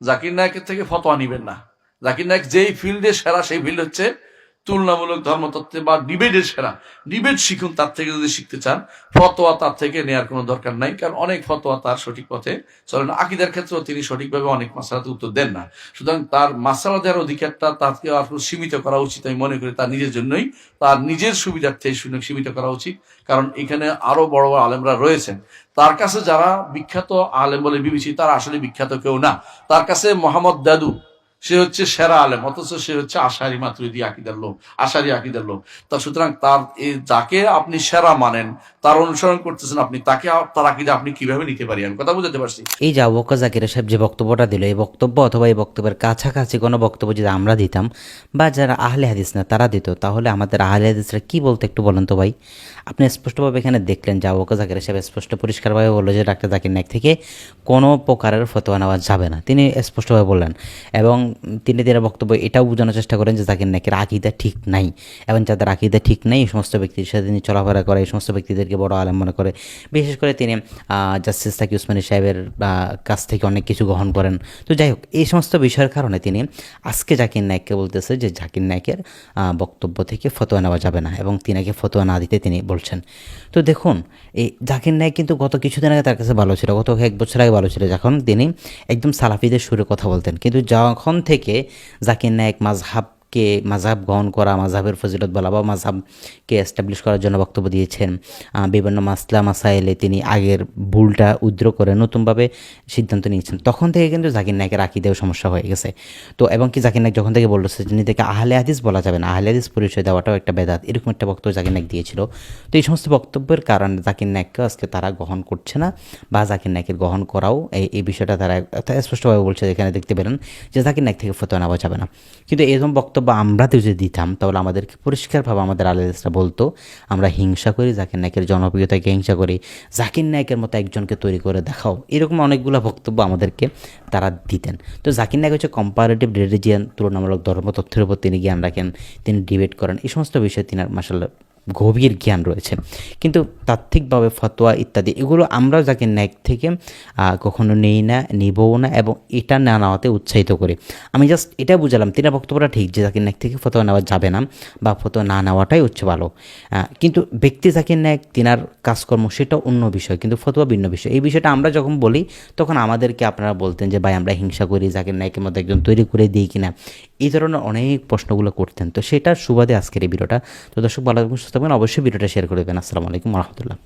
জাকির নায়কের থেকে ফতোয়া নিবেন না। জাকির নায়ক যেই ফিল্ডে সেরা, সেই ফিল্ড হচ্ছে তুলনামূলক ধর্মতত্ত্বে বা ডিবেটের সেরা। ডিবেট শিখুন, তার থেকে যদি শিখতে চান। ফতোয়া তার থেকে নেওয়ার কোনো দরকার নাই, কারণ অনেক ফতোয়া তার সঠিক পথে চলে না। আকীদার ক্ষেত্রেও তিনি সঠিকভাবে অনেক মাসালাতে উত্তর দেন না। সুতরাং তার মাসালা দেওয়ার অধিকারটা তাকে আর সীমিত করা উচিত আমি মনে করি। তার নিজের জন্যই, তার নিজের সুবিধার্থে সীমিত করা উচিত। কারণ এখানে আরো বড় বড় আলেমরা রয়েছেন। তার কাছে যারা বিখ্যাত আলেম বলে বিবেচিত, তারা আসলে বিখ্যাত কেউ না। তার কাছে মোহাম্মদ দাদু, সে হচ্ছে সেরা আলেম, অথচ সে হচ্ছে আশারি মাতুরিদি আকীদার লোক, আশারি আকীদার লোক। তা সুতরাং তার যাকে আপনি সেরা মানেন, তার অনুসরণ করতেছেন আপনি, তাকে তার আকীদা আপনি কিভাবে নিতে পারি? আমি কথা বুঝতে পারছি। এই যে আবু বকর জাকির সাহেব যে বক্তব্যটা দিল, এই বক্তব্য অথবা এই বক্তব্যের কাছাকাছি কোনো বক্তব্য যদি আমরা দিতাম বা যারা আহলে হাদিস না তারা দিত, তাহলে আমাদের আহলে হাদিসরা কী বলতো একটু বলেন তো ভাই। আপনি স্পষ্টভাবে এখানে দেখলেন যে আবু বকর জাকির সাহেব স্পষ্ট পরিষ্কারভাবে বললো যে ডাক্তার জাকির নায়েক থেকে কোনো প্রকারের ফতোয়া নেওয়া যাবে না, তিনি স্পষ্টভাবে বললেন। এবং তিনি তার বক্তব্য এটাও বোঝানোর চেষ্টা করেন যে জাকির নায়েকের আকীদা ঠিক নাই, এবং যাদের আকীদা ঠিক নেই এই সমস্ত ব্যক্তির সাথে তিনি চলাফেরা করে, এই সমস্ত ব্যক্তিদেরকে বড় আলেম মনে করে। বিশেষ করে তিনি জাস্টিস তাকি উসমানী সাহেবের কাছ থেকে অনেক কিছু গ্রহণ করেন। তো যাই হোক, এই সমস্ত বিষয়ের কারণে তিনি আজকে জাকির নায়েককে বলতেছে যে জাকির নায়েকের বক্তব্য থেকে ফতোয়া নেওয়া যাবে না, এবং তিনাকে ফতোয়া না দিতে তিনি বলছেন। তো দেখুন, এই জাকির নায়েক কিন্তু গত কিছুদিন আগে তার কাছে ভালো ছিল, গত 1 বছর আগে ভালো ছিল, যখন তিনি একদম সালাফিদের সুরে কথা বলতেন। কিন্তু যখন থেকে জাকির নায়েক মাযহাব গ্রহণ করা, মাযহাবের ফজিলত বলা বা মাযহাবকে এস্টাবলিশ করার জন্য বক্তব্য দিয়েছেন, বিভিন্ন মাসলা মাসাইলে তিনি আগের ভুলটা উদ্র করে নতুনভাবে সিদ্ধান্ত নিয়েছেন, তখন থেকে কিন্তু জাকির নায়েকের আকীদায় সমস্যা হয়ে গেছে। তো এবং কি জাকির নায়েক যখন থেকে বলতেছে যে নিজেকে আহলে হাদিস বলা যাবে না, আহলে হাদিস পরিচয় দেওয়াটাও একটা বেদাত, এরকম একটা বক্তব্য জাকির নায়েক দিয়েছিল। তো এই সমস্ত বক্তব্যের কারণে জাকির নায়েককে আজকে তারা গ্রহণ করছে না, বা জাকির নায়েকের গ্রহণ করাও এই বিষয়টা তারা স্পষ্টভাবে বলছে। এখানে দেখতে পেলেন যে জাকির নায়েক থেকে ফতোয়া নেওয়া যাবে না। কিন্তু এরকম বক্তব্য আমরা যদি দিতাম, তাহলে আমাদেরকে পরিষ্কারভাবে আমাদের আহলে হাদিসরা বলতো আমরা হিংসা করি, জাকির নায়েকের জনপ্রিয়তাকে হিংসা করি, জাকির নায়েকের মতো একজনকে তৈরি করে দেখাও, এরকম অনেকগুলো বক্তব্য আমাদেরকে তারা দিতেন। তো জাকির নায়েক হচ্ছে কম্পারেটিভ রিলিজিয়ান, তুলনামূলক ধর্মতত্ত্বের উপর তিনি জ্ঞান রাখেন, তিনি ডিবেট করেন, এই সমস্ত বিষয়ে তিনি মাশাআল্লাহ গভীর জ্ঞান রয়েছে। কিন্তু তাত্ত্বিকভাবে ফতোয়া ইত্যাদি এগুলো আমরা জাকির নায়েক থেকে কখনো নেই না, নিবও না, এবং এটা না নেওয়াতে উৎসাহিত করি। আমি জাস্ট এটা বুঝালাম, তিনার বক্তব্যটা ঠিক যে জাকির নায়েক থেকে ফতোয়া নেওয়া যাবে না, বা ফতোয়া না নেওয়াটাই হচ্ছে ভালো। কিন্তু ব্যক্তি জাকির নায়েক, তিনার কাজকর্ম সেটা অন্য বিষয়, কিন্তু ফতোয়া ভিন্ন বিষয়। এই বিষয়টা আমরা যখন বলি তখন আমাদেরকে আপনারা বলতেন যে ভাই আমরা হিংসা করি, জাকির নায়েকের মতো একজন তৈরি করে দিই কিনা, এই ধরনের অনেক প্রশ্নগুলো করতেন। তো সেটার সুবাদে আজকের এই ভিডিওটা। তো দর্শক ভালো থাকবেন, সুস্থ থাকবেন, অবশ্যই ভিডিওটা শেয়ার করে দেবেন। আসসালামু আলাইকুম ওয়া রাহমাতুল্লাহ।